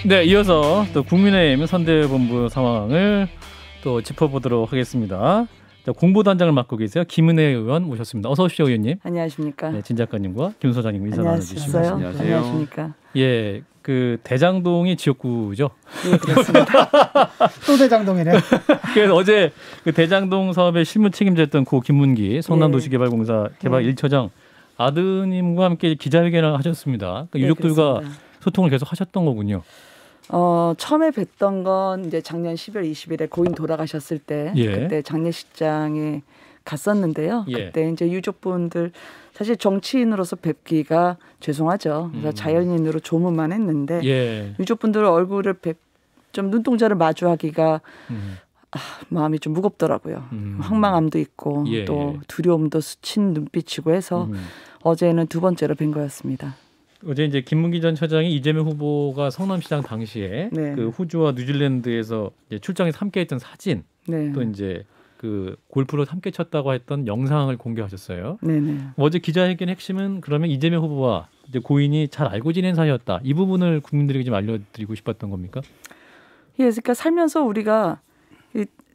네, 이어서 또 국민의힘 선대본부 상황을 또 짚어보도록 하겠습니다. 자, 공보단장을 맡고 계세요. 김은혜 의원 모셨습니다. 어서 오십시오, 의원님. 안녕하십니까. 네, 진 작가님과 김 소장님 인사 나눠주시죠. 안녕하세요. 안녕하십니까. 예, 그 대장동이 지역구죠. 네, 그렇습니다. 또 대장동이네. 그래서 어제 그 대장동 사업의 실무 책임자였던 고 김문기 성남도시개발공사 개발 1처장 아드님과 함께 기자회견을 하셨습니다. 그러니까 유족들과 그렇습니다. 소통을 계속 하셨던 거군요. 처음에 뵀던 건 이제 작년 10월 20일에 고인 돌아가셨을 때 그때 장례식장에 갔었는데요. 그때 이제 유족분들 사실 정치인으로서 뵙기가 죄송하죠. 그래서 자연인으로 조문만 했는데 유족분들 얼굴을 좀 눈동자를 마주하기가 마음이 좀 무겁더라고요. 황망함도 있고 또 두려움도 스친 눈빛이고 해서 어제는 두 번째로 뵌 거였습니다. 어제 이제 김문기 전 처장이 이재명 후보가 성남시장 당시에 그 호주와 뉴질랜드에서 이제 출장에서 함께했던 사진, 또 이제 그 골프로 함께 쳤다고 했던 영상을 공개하셨어요. 어제 기자회견 핵심은 그러면 이재명 후보와 이제 고인이 잘 알고 지낸 사이였다. 이 부분을 국민들에게 좀 알려드리고 싶었던 겁니까? 예, 그러니까 살면서 우리가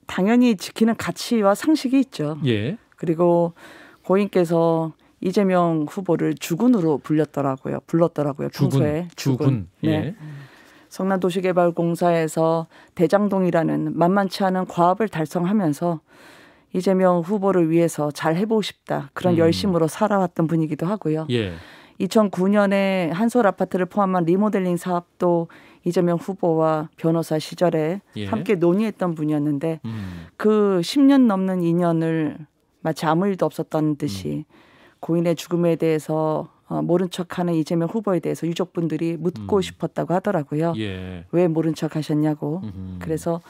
당연히 지키는 가치와 상식이 있죠. 그리고 고인께서 이재명 후보를 주군으로 불렀더라고요. 평소에 주군. 성남도시개발공사에서 대장동이라는 만만치 않은 과업을 달성하면서 이재명 후보를 위해서 잘 해보고 싶다. 그런 열심으로 살아왔던 분이기도 하고요. 2009년에 한솔 아파트를 포함한 리모델링 사업도 이재명 후보와 변호사 시절에 함께 논의했던 분이었는데 그 10년 넘는 인연을 마치 아무 일도 없었던 듯이 고인의 죽음에 대해서 모른 척하는 이재명 후보에 대해서 유족분들이 묻고 싶었다고 하더라고요. 왜 모른 척 하셨냐고. 그래서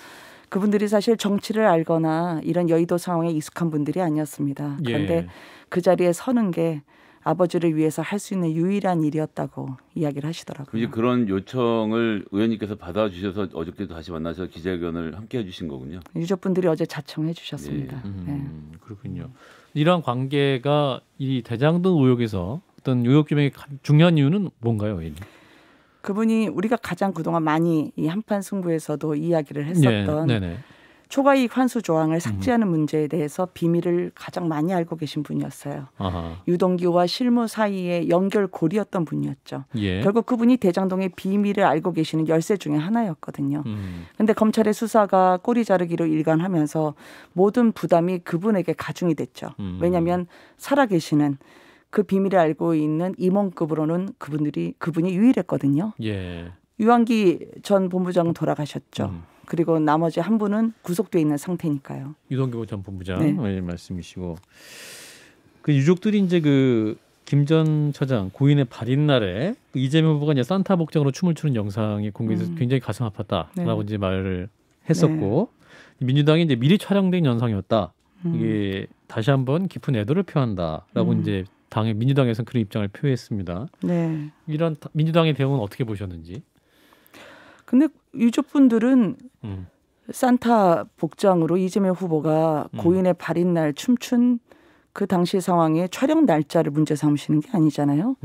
그분들이 사실 정치를 알거나 이런 여의도 상황에 익숙한 분들이 아니었습니다. 그런데 그 자리에 서는 게 아버지를 위해서 할 수 있는 유일한 일이었다고 이야기를 하시더라고요. 이제 그런 요청을 의원님께서 받아주셔서 어저께도 다시 만나서 기자회견을 함께 해주신 거군요. 유족분들이 어제 자청해 주셨습니다. 그렇군요. 이러한 관계가 이 대장동 의혹에서 어떤 의혹 규명의 중요한 이유는 뭔가요, 의원님? 그분이 우리가 가장 그동안 많이 이 한판 승부에서도 이야기를 했었던 초과이익 환수 조항을 삭제하는 문제에 대해서 비밀을 가장 많이 알고 계신 분이었어요. 유동규와 실무 사이의 연결고리였던 분이었죠. 결국 그분이 대장동의 비밀을 알고 계시는 열쇠 중에 하나였거든요. 그런데 검찰의 수사가 꼬리 자르기로 일관하면서 모든 부담이 그분에게 가중이 됐죠. 왜냐하면 살아계시는 그 비밀을 알고 있는 임원급으로는 그분이 유일했거든요. 유한기 전 본부장은 돌아가셨죠. 그리고 나머지 한 분은 구속돼 있는 상태니까요. 유동규 전 본부장 말씀이시고 그 유족들이 이제 그 김 전 처장 고인의 발인 날에 이재명 후보가 이제 산타 복장으로 춤을 추는 영상이 공개돼서 굉장히 가슴 아팠다라고 이제 말을 했었고 민주당이 이제 미리 촬영된 영상이었다. 이게 다시 한번 깊은 애도를 표한다라고 이제 민주당에서는 그런 입장을 표했습니다. 이런 민주당의 대응은 어떻게 보셨는지? 근데 유족분들은 산타 복장으로 이재명 후보가 고인의 발인 날 춤춘 그 당시 상황에 촬영 날짜를 문제 삼으시는 게 아니잖아요.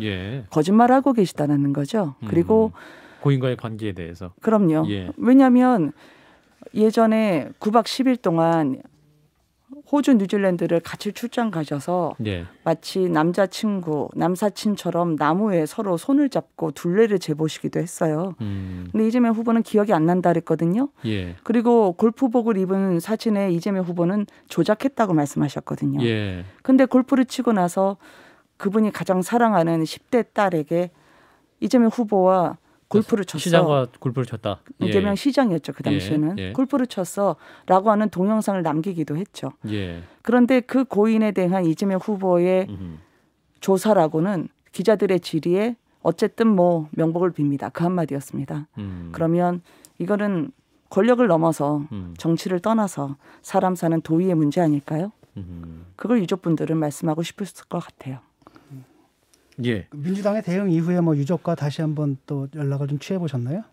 거짓말하고 계시다는 거죠. 그리고 고인과의 관계에 대해서. 그럼요. 왜냐하면 예전에 9박 10일 동안 호주, 뉴질랜드를 같이 출장 가셔서 마치 남사친처럼 나무에 서로 손을 잡고 둘레를 재보시기도 했어요. 근데 이재명 후보는 기억이 안 난다 그랬거든요. 그리고 골프복을 입은 사진에 이재명 후보는 조작했다고 말씀하셨거든요. 근데 골프를 치고 나서 그분이 가장 사랑하는 10대 딸에게 이재명 후보와 골프를 쳤어. 시장과 골프를 쳤다. 이재명 시장이었죠. 그 당시에는. 골프를 쳤어 라고 하는 동영상을 남기기도 했죠. 그런데 그 고인에 대한 이재명 후보의 조사라고는 기자들의 질의에 어쨌든 뭐 명복을 빕니다. 그 한마디였습니다. 그러면 이거는 권력을 넘어서 정치를 떠나서 사람 사는 도의의 문제 아닐까요? 그걸 유족분들은 말씀하고 싶었을 것 같아요. 민주당의 대응 이후에 뭐 유족과 다시 한번 또 연락을 좀 취해 보셨나요?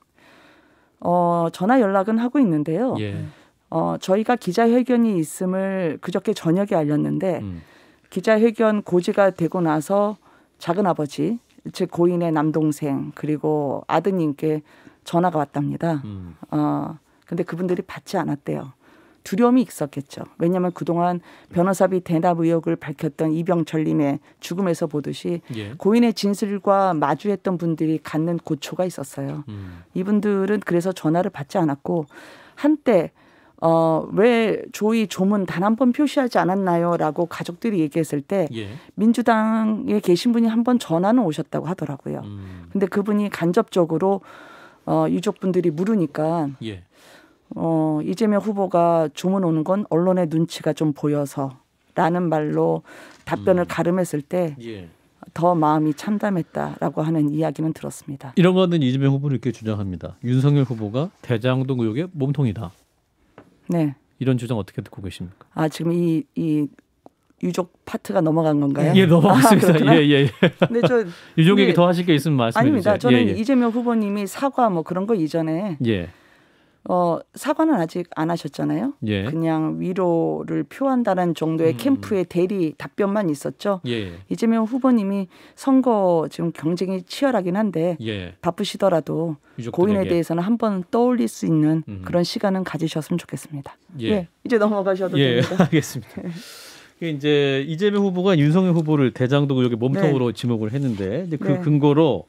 전화 연락은 하고 있는데요. 저희가 기자회견이 있음을 그저께 저녁에 알렸는데 기자회견 고지가 되고 나서 작은아버지, 즉 고인의 남동생 그리고 아드님께 전화가 왔답니다. 근데 그분들이 받지 않았대요. 두려움이 있었겠죠. 왜냐하면 그동안 변호사비 대납 의혹을 밝혔던 이병철님의 죽음에서 보듯이 예. 고인의 진술과 마주했던 분들이 갖는 고초가 있었어요. 이분들은 그래서 전화를 받지 않았고 한때 왜 조의 조문 단 한 번 표시하지 않았나요? 라고 가족들이 얘기했을 때 예. 민주당에 계신 분이 한 번 전화는 오셨다고 하더라고요. 근데 그분이 간접적으로 유족분들이 물으니까 예. 이재명 후보가 조문 오는 건 언론의 눈치가 좀 보여서라는 말로 답변을 가름했을 때 더 예. 마음이 참담했다라고 하는 이야기는 들었습니다. 이런 거는 이재명 후보는 이렇게 주장합니다. 윤석열 후보가 대장동 의혹의 몸통이다. 네. 이런 주장 어떻게 듣고 계십니까? 지금 이 유족 파트가 넘어간 건가요? 예, 넘어갔습니다. 예. 근데 저 유족 얘기 더 하실 게 있으면 말씀해 주세요. 아닙니다. 저는 예. 이재명 후보님이 사과 뭐 그런 거 이전에 예. 사과는 아직 안 하셨잖아요. 예. 그냥 위로를 표한다는 정도의 캠프의 대리 답변만 있었죠. 예. 이재명 후보님이 선거 지금 경쟁이 치열하긴 한데 예. 바쁘시더라도 유족들에게. 고인에 대해서는 한번 떠올릴 수 있는 그런 시간은 가지셨으면 좋겠습니다. 예. 이제 넘어가셔도 예. 됩니다. 알겠습니다. 이제 이재명 후보가 윤석열 후보를 대장동 의혹의 몸통으로 지목을 했는데 이제 그 근거로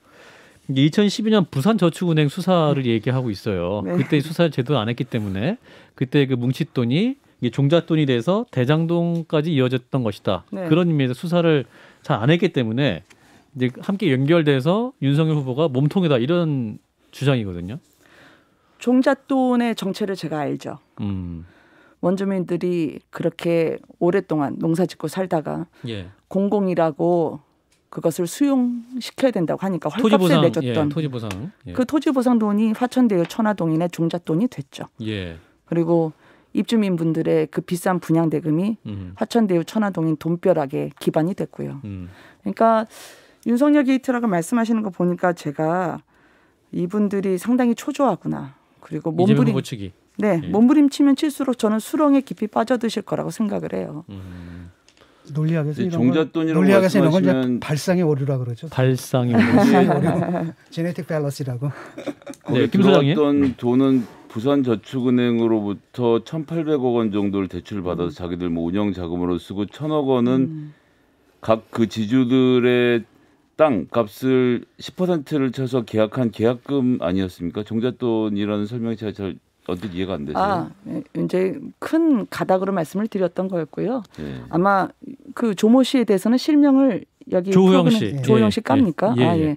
2012년 부산저축은행 수사를 얘기하고 있어요. 네. 그때 수사를 제대로 안 했기 때문에 그때 그 뭉칫돈이 이게 종잣돈이 돼서 대장동까지 이어졌던 것이다. 네. 그런 의미에서 수사를 잘 안 했기 때문에 이제 함께 연결돼서 윤석열 후보가 몸통이다 이런 주장이거든요. 종잣돈의 정체를 제가 알죠. 원주민들이 그렇게 오랫동안 농사짓고 살다가 예. 공공이라고 그것을 수용시켜야 된다고 하니까 헐값을 토지보상, 내줬던 토지보상. 예. 그 토지보상 돈이 화천대유 천화동인의 종잣돈이 됐죠. 예. 그리고 입주민분들의 그 비싼 분양대금이 화천대유 천화동인 돈벼락에 기반이 됐고요. 그러니까 윤석열 게이트라고 말씀하시는 거 보니까 제가 이분들이 상당히 초조하구나. 그리고 이재명 후보 측이. 네, 예. 몸부림치면 칠수록 저는 수렁에 깊이 빠져드실 거라고 생각을 해요. 논리학에서 이런 종잣돈이라고 논리학에서 이런 건 이제 말씀하시면 발상의 오류라 그러죠. 발상의 오류. 제네틱 밸런스라고. 네, 김 소장님. 들어왔던 돈은 부산저축은행으로부터 1,800억 원 정도를 대출 받아서 자기들 뭐 운영 자금으로 쓰고 1,000억 원은 각 그 지주들의 땅 값을 10%를 쳐서 계약한 계약금 아니었습니까? 종잣돈이라는 설명이 제가 잘 언뜻 이해가 안 돼서요. 이제 큰 가닥으로 말씀을 드렸던 거였고요. 예. 아마 그 조모 씨에 대해서는 실명을 여기 조호영 씨. 조호영 씨 깝니까? 예.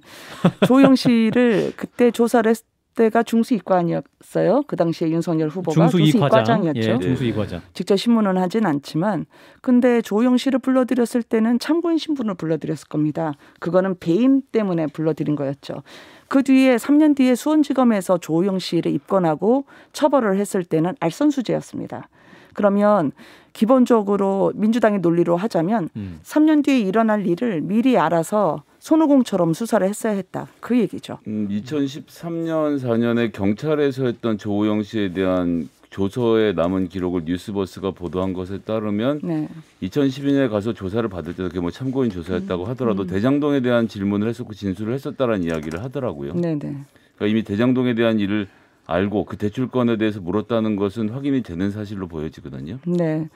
조호영 씨를 그때 조사를 했을 때가 중수이과장이었어요. 그 당시에 윤석열 후보가 중수이과장이었죠. 예, 중수이과장. 직접 신문은 하진 않지만 근데 조호영 씨를 불러들였을 때는 참고인 신분을 불러들였을 겁니다. 그거는 배임 때문에 불러들인 거였죠. 그 뒤에 3년 뒤에 수원지검에서 조호영 씨를 입건하고 처벌을 했을 때는 알선수재였습니다. 그러면 기본적으로 민주당의 논리로 하자면 3년 뒤에 일어날 일을 미리 알아서 손오공처럼 수사를 했어야 했다. 그 얘기죠. 2013년 4년에 경찰에서 했던 조호영 씨에 대한 조서에 남은 기록을 뉴스버스가 보도한 것에 따르면 2012년에 가서 조사를 받을 때도 그게 뭐 참고인 조사였다고 하더라도 대장동에 대한 질문을 했었고 진술을 했었다는 이야기를 하더라고요. 그러니까 이미 대장동에 대한 일을 알고 그 대출권에 대해서 물었다는 것은 확인이 되는 사실로 보여지거든요. 네.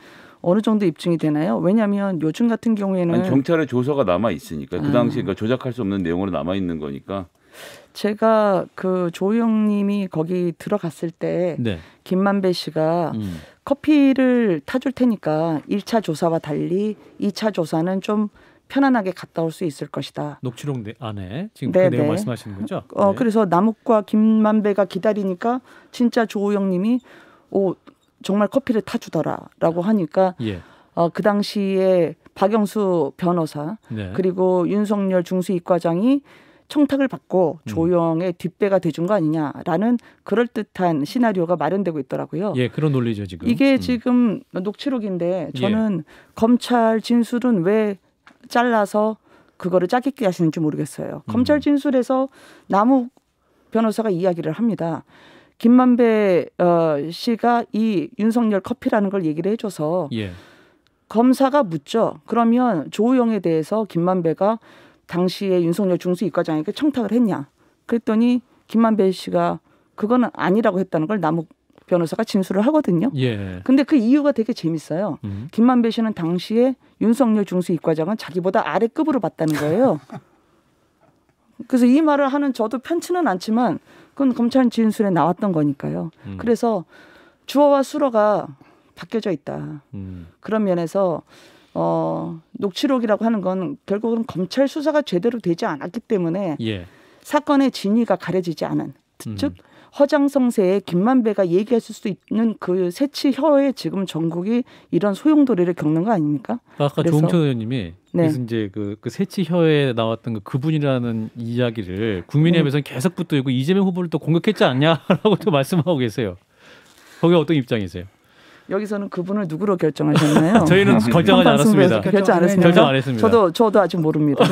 어느 정도 입증이 되나요? 왜냐하면 요즘 같은 경우에는 경찰의 조서가 남아 있으니까 그 당시에 그러니까 조작할 수 없는 내용으로 남아 있는 거니까. 제가 그 조영님이 거기 들어갔을 때 김만배 씨가 커피를 타줄 테니까 1차 조사와 달리 2차 조사는 좀 편안하게 갔다 올 수 있을 것이다. 녹취록 안에 지금 그 내용 말씀하시는 거죠? 그래서 남욱과 김만배가 기다리니까 진짜 조호영님이 정말 커피를 타주더라라고 하니까 그 당시에 박영수 변호사 그리고 윤석열 중수이과장이 청탁을 받고 조영의 뒷배가 돼준 거 아니냐라는 그럴듯한 시나리오가 마련되고 있더라고요. 예, 그런 논리죠 지금. 이게 지금 녹취록인데 저는 검찰 진술은 왜 잘라서 그거를 짜깁기 하시는지 모르겠어요. 검찰 진술에서 남욱 변호사가 이야기를 합니다. 김만배 씨가 이 윤석열 커피라는 걸 얘기를 해줘서 검사가 묻죠. 그러면 조호영에 대해서 김만배가 당시에 윤석열 중수이과장에게 청탁을 했냐. 그랬더니 김만배 씨가 그거는 아니라고 했다는 걸 남욱 변호사가 진술을 하거든요. 예. 근데 그 이유가 되게 재밌어요. 김만배 씨는 당시에 윤석열 중수이과장은 자기보다 아래급으로 봤다는 거예요. 그래서 이 말을 하는 저도 편치는 않지만 그건 검찰 진술에 나왔던 거니까요. 그래서 주어와 수어가 바뀌어져 있다. 그런 면에서 녹취록이라고 하는 건 결국은 검찰 수사가 제대로 되지 않았기 때문에 예. 사건의 진위가 가려지지 않은 즉 허장성세에 김만배가 얘기했을 수도 있는 그 새치혀에 지금 전국이 이런 소용돌이를 겪는 거 아닙니까? 아까 조홍천 의원님이 그래서 이제 그 새치혀에 나왔던 그분이라는 이야기를 국민의힘에서는 계속 붙들고 이재명 후보를 또 공격했지 않냐라고 또 말씀하고 계세요. 거기 어떤 입장이세요? 여기서는 그분을 누구로 결정하셨나요? 저희는 결정하지 않았습니다. 결정 안 했습니다. 결정 안 했습니다. 저도 아직 모릅니다.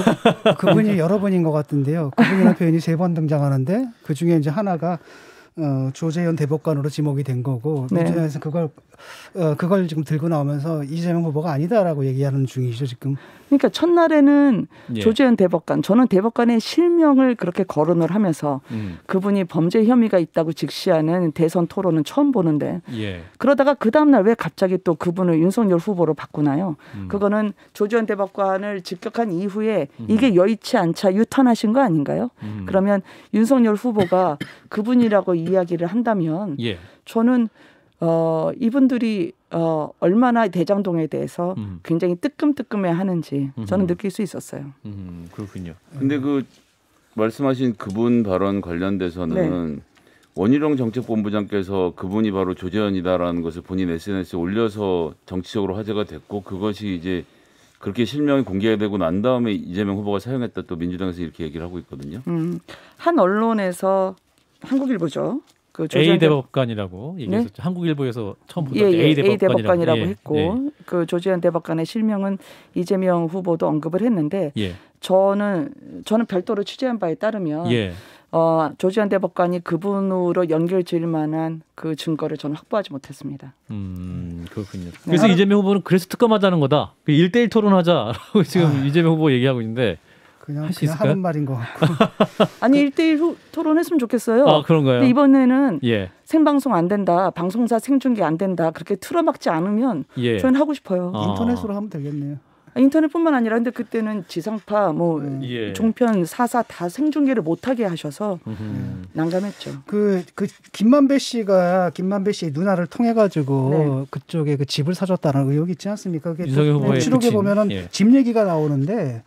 그분이 여러 분인 것 같은데요. 그분이라는 표현이 3번 등장하는데 그 중에 이제 하나가 조재현 대법관으로 지목이 된 거고 민주당에서 그걸 지금 들고 나오면서 이재명 후보가 아니다라고 얘기하는 중이죠 지금. 그러니까 첫날에는 조재현 대법관, 저는 대법관의 실명을 그렇게 거론을 하면서 그분이 범죄 혐의가 있다고 직시하는 대선 토론은 처음 보는데 그러다가 그 다음날 왜 갑자기 또 그분을 윤석열 후보로 바꾸나요? 그거는 조재현 대법관을 직격한 이후에 이게 여의치 않자 유턴하신 거 아닌가요? 그러면 윤석열 후보가 그분이라고 이야기를 한다면 저는 이분들이 얼마나 대장동에 대해서 굉장히 뜨끔뜨끔해하는지 저는 느낄 수 있었어요. 그렇군요. 근데 그 말씀하신 그분 발언 관련돼서는 원희룡 정책본부장께서 그분이 바로 조재현이다라는 것을 본인 SNS에 올려서 정치적으로 화제가 됐고 그것이 이제 그렇게 실명이 공개되고 난 다음에 이재명 후보가 사용했다 또 민주당에서 이렇게 얘기를 하고 있거든요. 한 언론에서 한국일보죠. 그 A 대법관이라고 얘기했었죠. 한국일보에서 처음 보던 A 대법관이라고 했고 그 조재현 대법관의 실명은 이재명 후보도 언급을 했는데 저는 별도로 취재한 바에 따르면 조재현 대법관이 그분으로 연결될 만한 그 증거를 저는 확보하지 못했습니다. 그렇군요. 그래서 이재명 후보는 그래서 특검하자는 거다. 1대1 토론하자라고 지금 이재명 후보 얘기하고 있는데 그냥 하는 말인 것 같고. 아니 1대1 토론했으면 좋겠어요. 아 그런가요? 근데 이번에는 생방송 안 된다, 방송사 생중계 안 된다 그렇게 틀어막지 않으면 저는 하고 싶어요. 인터넷으로 하면 되겠네요. 인터넷뿐만 아니라 근데 그때는 지상파 종편 4사 다 생중계를 못하게 하셔서 난감했죠. 그 김만배 씨의 누나를 통해 가지고 그쪽에 그 집을 사줬다는 의혹이 있지 않습니까? 그게 녹취록에 보면은 집 얘기가 나오는데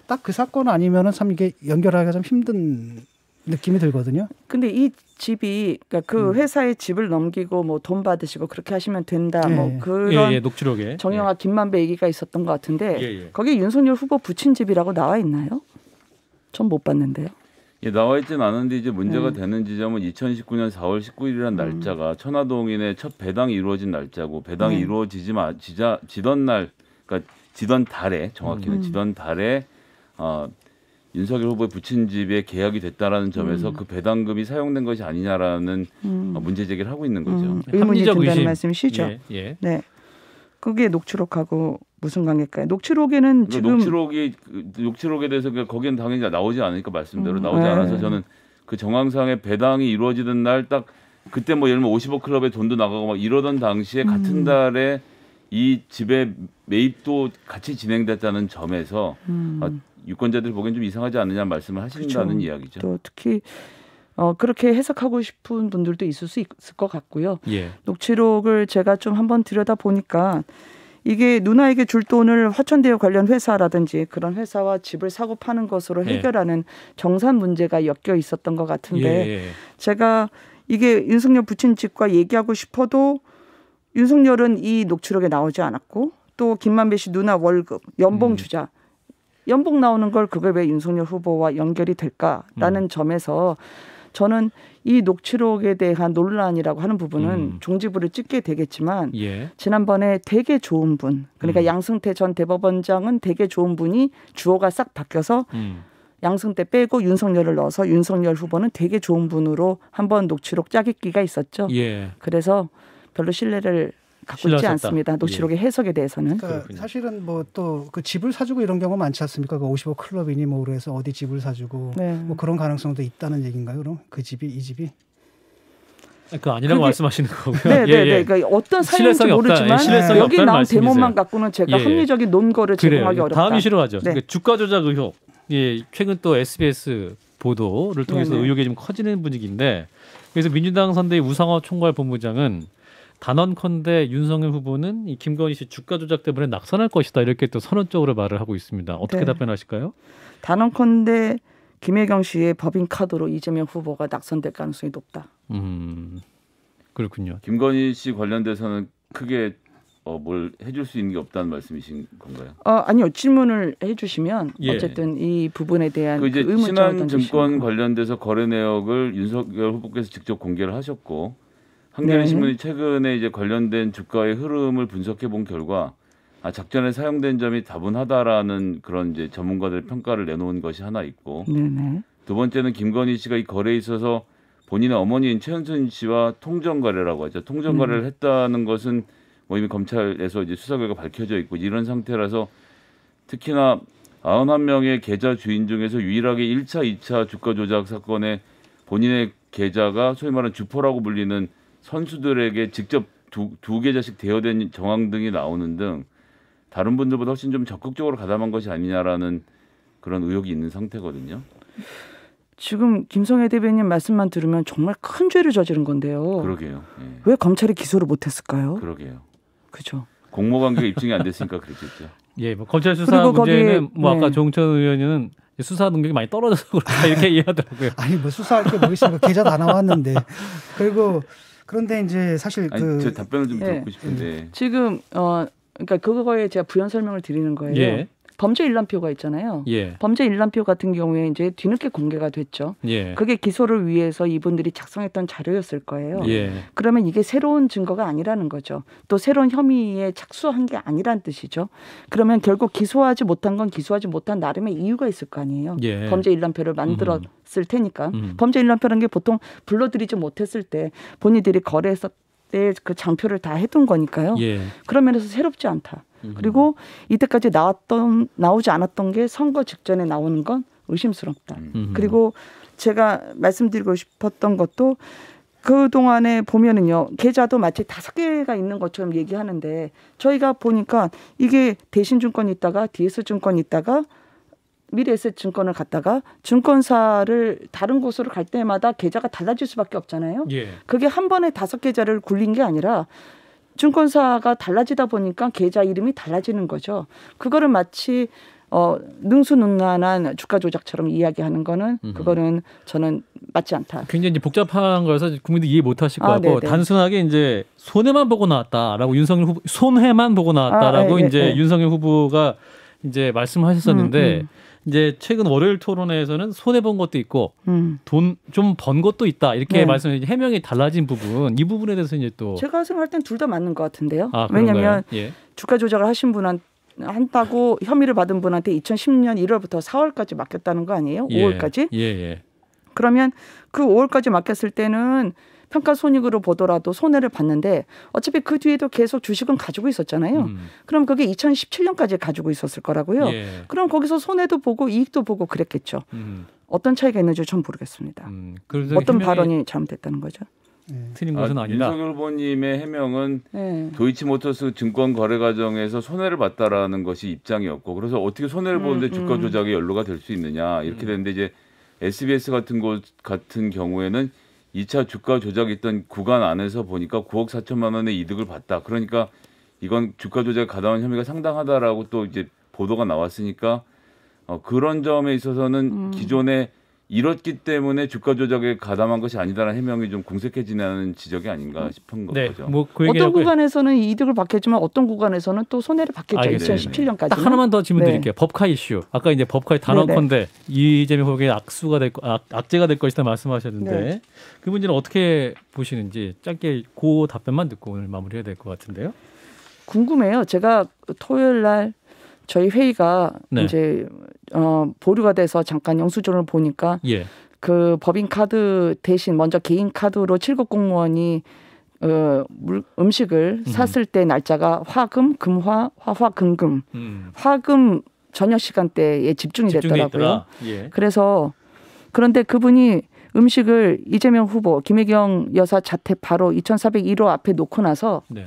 딱 그 사건 아니면은 참 이게 연결하기가 좀 힘든 느낌이 들거든요. 근데 이 집이 그러니까 그 회사에 집을 넘기고 뭐 돈 받으시고 그렇게 하시면 된다. 뭐 그런 녹취록에 정영아 김만배 얘기가 있었던 것 같은데 거기에 윤석열 후보 부친 집이라고 나와 있나요? 전 못 봤는데요. 나와 있지는 않은데 이제 문제가 되는 지점은 2019년 4월 19일이라는 날짜가 천화동인의 첫 배당이 이루어진 날짜고 배당이 지던 날, 그러니까 지던 달에 정확히는 지던 달에 윤석열 후보의 부친 집에 계약이 됐다라는 점에서 그 배당금이 사용된 것이 아니냐라는 문제 제기를 하고 있는 거죠. 의문이 든다는 말씀이시죠? 네. 그게 녹취록하고 무슨 관계일까요? 녹취록에는 지금 녹취록에 대해서 거기는 당연히 나오지 않으니까 말씀대로 나오지 않아서 저는 그 정황상의 배당이 이루어지던 날 딱 그때 뭐 예를 들면 55 클럽에 돈도 나가고 막 이러던 당시에 같은 달에 이 집의 매입도 같이 진행됐다는 점에서 유권자들 보기엔 좀 이상하지 않느냐 말씀을 하신다는 이야기죠. 또 특히 그렇게 해석하고 싶은 분들도 있을 수 있을 것 같고요. 녹취록을 제가 좀 한번 들여다보니까 이게 누나에게 줄 돈을 화천대유 관련 회사라든지 그런 회사와 집을 사고 파는 것으로 해결하는 정산 문제가 엮여 있었던 것 같은데 제가 이게 윤석열 부친 집과 얘기하고 싶어도 윤석열은 이 녹취록에 나오지 않았고 또 김만배 씨 누나 월급, 연봉 주자. 연봉 나오는 걸 그걸 왜 윤석열 후보와 연결이 될까라는 점에서 저는 이 녹취록에 대한 논란이라고 하는 부분은 종지부를 찍게 되겠지만 지난번에 되게 좋은 분, 그러니까 양승태 전 대법원장은 되게 좋은 분이 주어가 싹 바뀌어서 양승태 빼고 윤석열을 넣어서 윤석열 후보는 되게 좋은 분으로 한번 녹취록 짜깁기가 있었죠. 그래서 별로 신뢰를 갖고 있지 않습니다. 녹취록의 해석에 대해서는. 그러니까 사실은 뭐 또 그 집을 사주고 이런 경우 많지 않습니까? 그 55 클럽이니 뭐 그래서 어디 집을 사주고 뭐 그런 가능성도 있다는 얘기인가요? 그럼 그 집이 이 집이? 그 아니라고 말씀하시는 거고요. 네네네. 그러니까 어떤 사연인지 모르지만 여기 나온 대목만 갖고는 제가 합리적인 논거를 제공하기 어렵다. 다음이 싫어하죠. 그러니까 주가 조작 의혹. 최근 또 SBS 보도를 통해서 의혹이 좀 커지는 분위기인데 그래서 민주당 선대위 우상호 총괄본부장은 단언컨대 윤석열 후보는 이 김건희 씨 주가 조작 때문에 낙선할 것이다 이렇게 또 선언적으로 말을 하고 있습니다. 어떻게 답변하실까요? 단언컨대 김혜경 씨의 법인카드로 이재명 후보가 낙선될 가능성이 높다. 그렇군요. 김건희 씨 관련돼서는 크게 뭘 해줄 수 있는 게 없다는 말씀이신 건가요? 아니요. 질문을 해주시면 어쨌든 이 부분에 대한 이제 신한증권 관련돼서 거래 내역을 윤석열 후보께서 직접 공개를 하셨고 한겨레 신문이 최근에 이제 관련된 주가의 흐름을 분석해 본 결과 작전에 사용된 점이 다분하다라는 그런 이제 전문가들 평가를 내놓은 것이 하나 있고 두 번째는 김건희 씨가 이 거래에 있어서 본인의 어머니인 최은순 씨와 통정 거래라고 하죠. 통정 거래를 했다는 것은 뭐 이미 검찰에서 이제 수사 결과 밝혀져 있고 이런 상태라서 특히나 91명의 계좌 주인 중에서 유일하게 1차, 2차 주가 조작 사건에 본인의 계좌가 소위 말하는 주포라고 불리는 선수들에게 직접 두 계좌씩 대여된 정황 등이 나오는 등 다른 분들보다 훨씬 좀 적극적으로 가담한 것이 아니냐라는 그런 의혹이 있는 상태거든요. 지금 김성애 대변인 말씀만 들으면 정말 큰 죄를 저지른 건데요. 그러게요. 왜 검찰이 기소를 못했을까요? 그러게요. 그죠. 공모관계가 입증이 안 됐으니까 그랬겠죠. 뭐 검찰 수사 문제는 아까 조홍천 의원은 수사 능력이 많이 떨어져서 그렇다 이렇게 이해하더라고요. 아니 뭐 수사할 게 뭐 있습니까? 계좌 다 나왔는데. 그리고 그런데 이제 사실 제 답변을 좀 듣고 싶은데 지금 그러니까 그거에 제가 부연 설명을 드리는 거예요. 범죄 일람표가 있잖아요. 범죄 일람표 같은 경우에 이제 뒤늦게 공개가 됐죠. 그게 기소를 위해서 이분들이 작성했던 자료였을 거예요. 그러면 이게 새로운 증거가 아니라는 거죠. 또 새로운 혐의에 착수한 게 아니란 뜻이죠. 그러면 결국 기소하지 못한 건 기소하지 못한 나름의 이유가 있을 거 아니에요. 범죄 일람표를 만들었을 테니까. 범죄 일람표라는 게 보통 불러들이지 못했을 때 본인들이 거래했을 때 그 장표를 다 해둔 거니까요. 그런 면에서 새롭지 않다. 그리고 이때까지 나오지 않았던 게 선거 직전에 나오는 건 의심스럽다. 그리고 제가 말씀드리고 싶었던 것도 그동안에 보면은요. 계좌도 마치 5개가 있는 것처럼 얘기하는데 저희가 보니까 이게 대신증권이 있다가 DS증권이 있다가 미래에셋증권을 갔다가 증권사를 다른 곳으로 갈 때마다 계좌가 달라질 수밖에 없잖아요. 그게 한 번에 5계좌를 굴린 게 아니라 증권사가 달라지다 보니까 계좌 이름이 달라지는 거죠. 그거를 마치 능수능란한 주가 조작처럼 이야기하는 거는 그거는 저는 맞지 않다. 굉장히 이제 복잡한 거여서 국민들 이해 못하실 것 같고 단순하게 이제 손해만 보고 나왔다라고 윤석열 후보 손해만 보고 나왔다라고 이제 윤석열 후보가 이제 말씀하셨었는데 이제 최근 월요일 토론회에서는 손해 본 것도 있고 돈 좀 번 것도 있다 이렇게 말씀해 해명이 달라진 부분 이 부분에 대해서 이제 또 제가 생각할 땐 둘 다 맞는 것 같은데요. 왜냐하면 주가 조작을 하신 한다고 혐의를 받은 분한테 2010년 1월부터 4월까지 맡겼다는 거 아니에요? 5월까지? 그러면 그 5월까지 맡겼을 때는 평가손익으로 보더라도 손해를 봤는데 어차피 그 뒤에도 계속 주식은 가지고 있었잖아요. 그럼 그게 2017년까지 가지고 있었을 거라고요. 그럼 거기서 손해도 보고 이익도 보고 그랬겠죠. 어떤 차이가 있는지 전 모르겠습니다. 어떤 발언이 잘못됐다는 거죠. 틀린 것은 아니다. 윤석열 후보님의 해명은 도이치모터스 증권 거래 과정에서 손해를 봤다라는 것이 입장이었고 그래서 어떻게 손해를 보는데 주가 조작에 연루가 될 수 있느냐 이렇게 되는데 이제 SBS 같은 곳 같은 경우에는 2차 주가 조작이 있던 구간 안에서 보니까 9억 4천만 원의 이득을 봤다. 그러니까 이건 주가 조작에 가담한 혐의가 상당하다라고 또 이제 보도가 나왔으니까 그런 점에 있어서는 기존에 이렇기 때문에 주가 조작에 가담한 것이 아니다라는 해명이 좀 공색해지는 지적이 아닌가 싶은 거죠. 뭐 그 어떤 구간에서는 이득을 받겠지만 어떤 구간에서는 또 손해를 받겠죠. 2017년까지. 딱 하나만 더 질문 드릴게요. 법카 이슈. 아까 이제 법카의 단언컨대 이재명 후보에게 악재가 될 것이다 말씀하셨는데 그 문제는 어떻게 보시는지 짧게 그 답변만 듣고 오늘 마무리해야 될 것 같은데요. 궁금해요. 제가 토요일 날 저희 회의가 이제 보류가 돼서 잠깐 영수증을 보니까 그 법인 카드 대신 먼저 개인 카드로 7급 공무원이 음식을 샀을 때 날짜가 화금, 금화, 화화, 금금. 화금 저녁 시간대에 집중이 됐더라고요. 그래서 그런데 그분이 음식을 이재명 후보, 김혜경 여사 자택 바로 2401호 앞에 놓고 나서 네.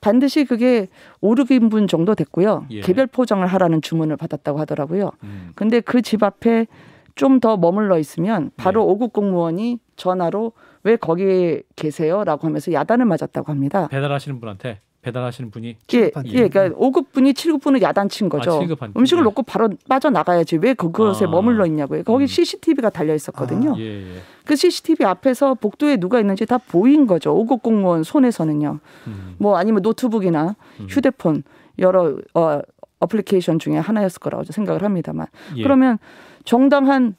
반드시 그게 5, 6인분 정도 됐고요. 예. 개별 포장을 하라는 주문을 받았다고 하더라고요. 근데 그 집 앞에 좀 더 머물러 있으면 바로 네. 5급 공무원이 전화로 왜 거기에 계세요? 라고 하면서 야단을 맞았다고 합니다. 배달하시는 분한테? 배달하시는 분이? 예, 그러니까 5급 분이 7급 분을 야단친 거죠. 음식을 놓고 바로 빠져나가야지 왜 그곳에 머물러 있냐고요. 거기 CCTV가 달려 있었거든요. 그 CCTV 앞에서 복도에 누가 있는지 다 보인 거죠. 5급 공무원 손에서는요. 뭐 아니면 노트북이나 휴대폰 여러 어플리케이션 중에 하나였을 거라고 생각을 합니다만. 예. 그러면 정당한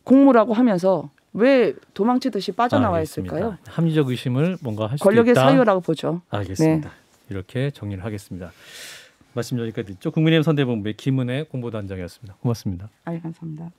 공무라고 하면서 왜 도망치듯이 빠져나와 있을까요? 합리적 의심을 뭔가 할 수도 권력의 있다. 사유라고 보죠. 알겠습니다. 네. 이렇게 정리를 하겠습니다. 말씀 여기까지 듣죠. 국민의힘 선대본부의 김은혜 공보단장이었습니다. 고맙습니다. 감사합니다.